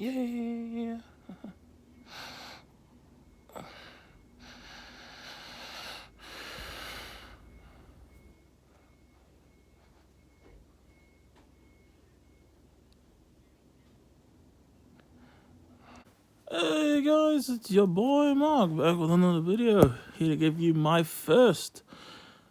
Yeah. Hey guys, it's your boy Mark back with another video. Here to give you my first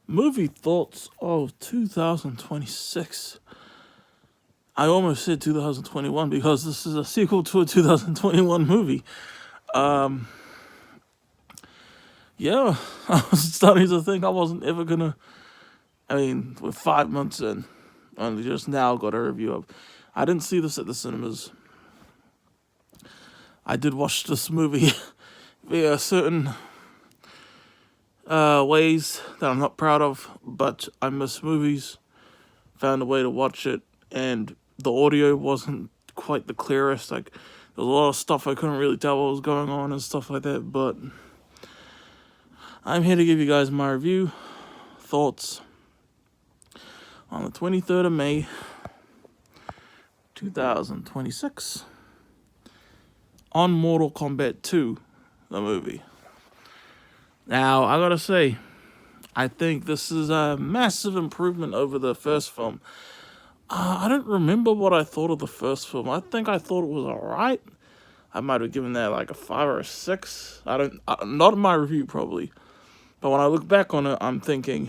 movie thoughts of 2026. I almost said 2021 because this is a sequel to a 2021 movie. Yeah, I was starting to think I wasn't ever gonna. I mean, we're 5 months in, and just now got a review of. I didn't see this at the cinemas. I did watch this movie via certain ways that I'm not proud of, but I miss movies. Found a way to watch it, and the audio wasn't quite the clearest. Like, there was a lot of stuff I couldn't really tell what was going on and stuff like that, but I'm here to give you guys my review, thoughts on the 23rd of May, 2026, on Mortal Kombat 2, the movie. Now, I gotta say, I think this is a massive improvement over the first film. I don't remember what I thought of the first film. I think I thought it was alright. I might have given that like a 5 or a 6. Not in my review probably. But when I look back on it, I'm thinking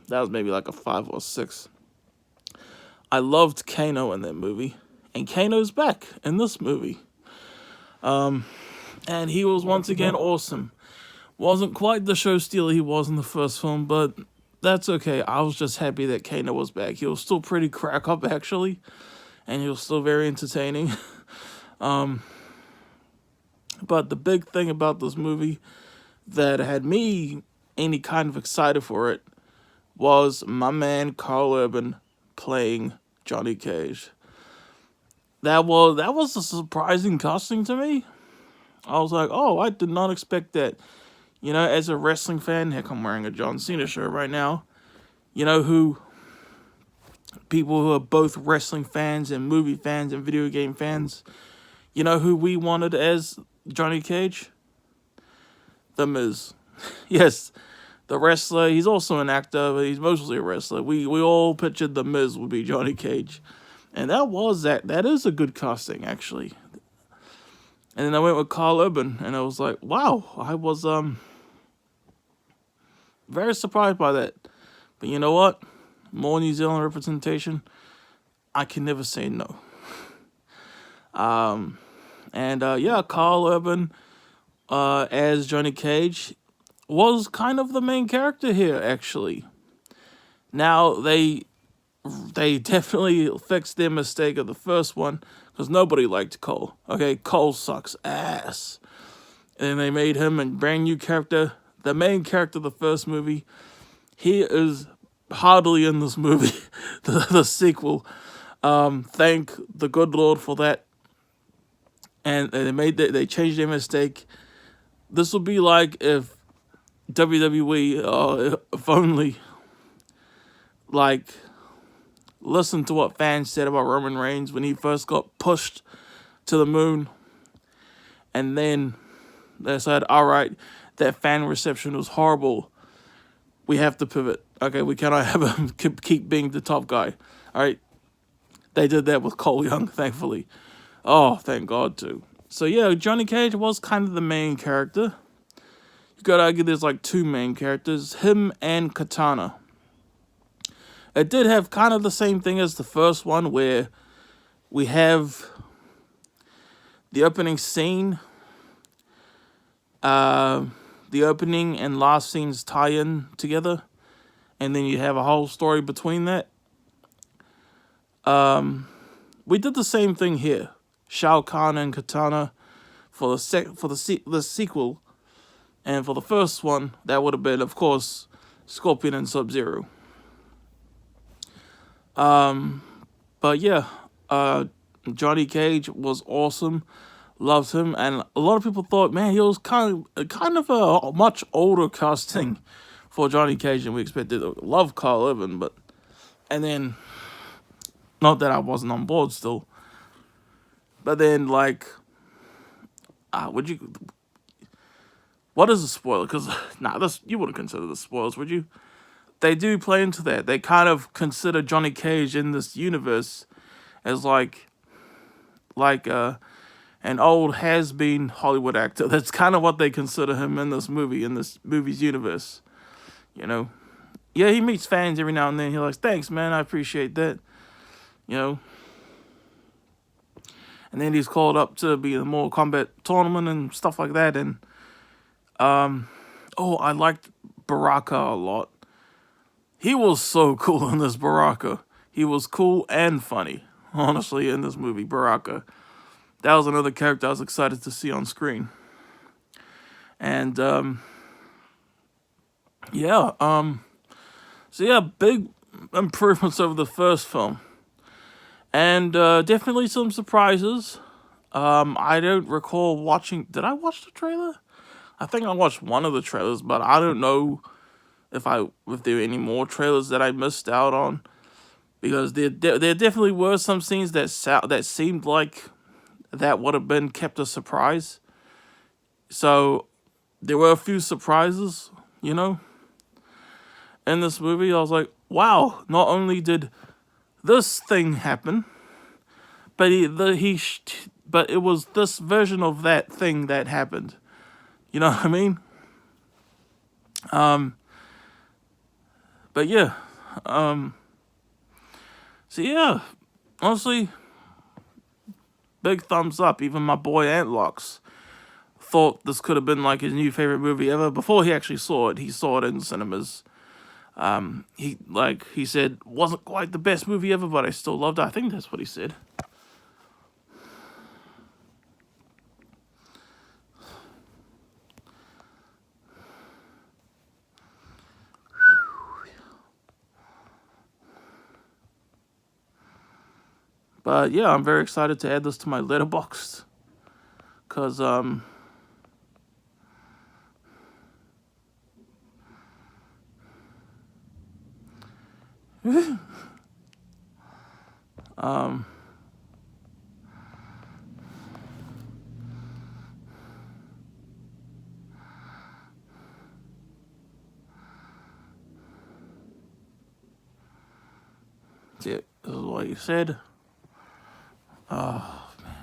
that was maybe like a 5 or 6. I loved Kano in that movie. And Kano's back in this movie. And he was once again awesome. Wasn't quite the show stealer he was in the first film, but that's okay. I was just happy that Kano was back. He was still pretty crack up, actually, and he was still very entertaining. But the big thing about this movie that had me any kind of excited for it was my man Carl Urban playing Johnny Cage. That was a surprising casting to me. I was like, oh, I did not expect that. You know, as a wrestling fan, heck, I'm wearing a John Cena shirt right now. You know who people who are both wrestling fans and movie fans and video game fans, you know who we wanted as Johnny Cage? The Miz. Yes, the wrestler. He's also an actor, but he's mostly a wrestler. We all pictured The Miz would be Johnny Cage. And that is a good casting, actually. And then I went with Carl Urban, and I was like, wow, I was very surprised by that. But you know what? More New Zealand representation, I can never say no. Yeah, Carl Urban as Johnny Cage was kind of the main character here, actually. Now, they definitely fixed their mistake of the first one, because nobody liked Cole. Okay, Cole sucks ass. And they made him a brand new character, the main character of the first movie. He is hardly in this movie, the sequel. Thank the good Lord for that. And they changed their mistake. This would be like if WWE, if only, like, listen to what fans said about Roman Reigns when he first got pushed to the moon. And then they said, all right, that fan reception was horrible. We have to pivot. Okay, we cannot have him keep being the top guy. All right. They did that with Cole Young, thankfully. Oh, thank God, too. So, yeah, Johnny Cage was kind of the main character. You gotta argue there's like two main characters, him and Katana. It did have kind of the same thing as the first one, where we have the opening scene, the opening and last scenes tie in together, and then you have a whole story between that. We did the same thing here, Shao Kahn and Katana, for the sequel, and for the first one that would have been, of course, Scorpion and Sub-Zero. But yeah, Johnny Cage was awesome. Loved him, and a lot of people thought, man, he was kind of a much older casting for Johnny Cage than we expected. Love Carl Urban, and then, not that I wasn't on board still, But then, like, would you? What is a spoiler? Because this you wouldn't consider this spoilers, would you? They do play into that. They kind of consider Johnny Cage in this universe as like an old has-been Hollywood actor. That's kind of what they consider him in this movie's universe. You know, yeah, he meets fans every now and then. He's like, "Thanks, man, I appreciate that." You know, and then he's called up to be in the Mortal Kombat tournament and stuff like that. And I liked Baraka a lot. He was so cool in this Baraka. He was cool and funny, honestly, in this movie, Baraka. That was another character I was excited to see on screen. And, so yeah, big improvements over the first film. And definitely some surprises. I don't recall watching... Did I watch the trailer? I think I watched one of the trailers, but I don't know if there were any more trailers that I missed out on. Because there definitely were some scenes that seemed like that would have been kept a surprise. So there were a few surprises, in this movie. I was like, wow, not only did this thing happen, but but it was this version of that thing that happened. You know what I mean? But yeah, so yeah, honestly, big thumbs up. Even my boy Antlocks thought this could have been like his new favorite movie ever. Before he actually saw it, he saw it in cinemas. He said, wasn't quite the best movie ever, but I still loved it. I think that's what he said. But yeah, I'm very excited to add this to my letterbox. Cause this is what he said. Oh man.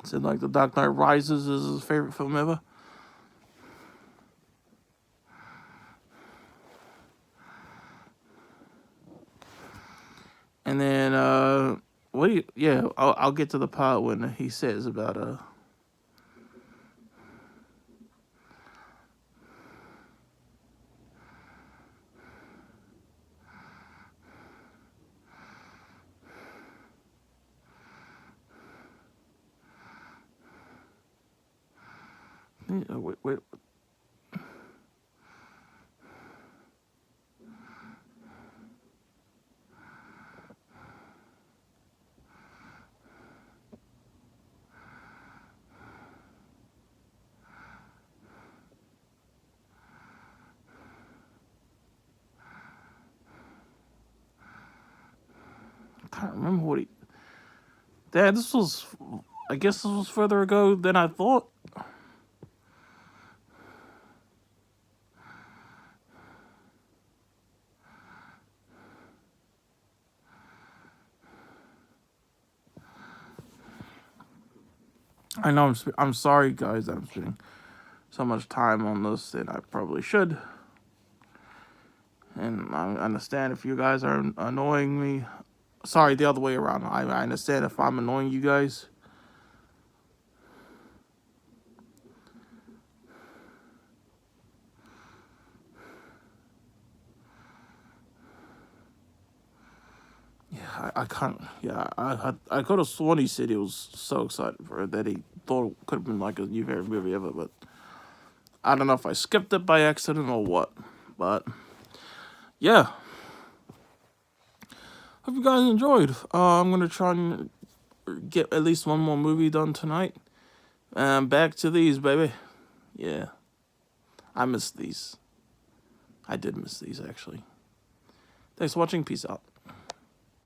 Said like The Dark Knight Rises is his favorite film ever. And then I'll get to the part when he says about wait. I can't remember what he... Dad, I guess this was further ago than I thought. I know I'm sorry, guys. I'm spending so much time on this than I probably should. And I understand if you guys are annoying me. Sorry, the other way around. I understand if I'm annoying you guys. Yeah, I can't. Yeah, I could have sworn he said he was so excited for it that he thought it could have been like a new favorite movie ever, but I don't know if I skipped it by accident or what. But yeah, hope you guys enjoyed. I'm gonna try and get at least one more movie done tonight, Back to these, baby. Yeah. I miss these. I did miss these, actually. Thanks for watching. Peace out.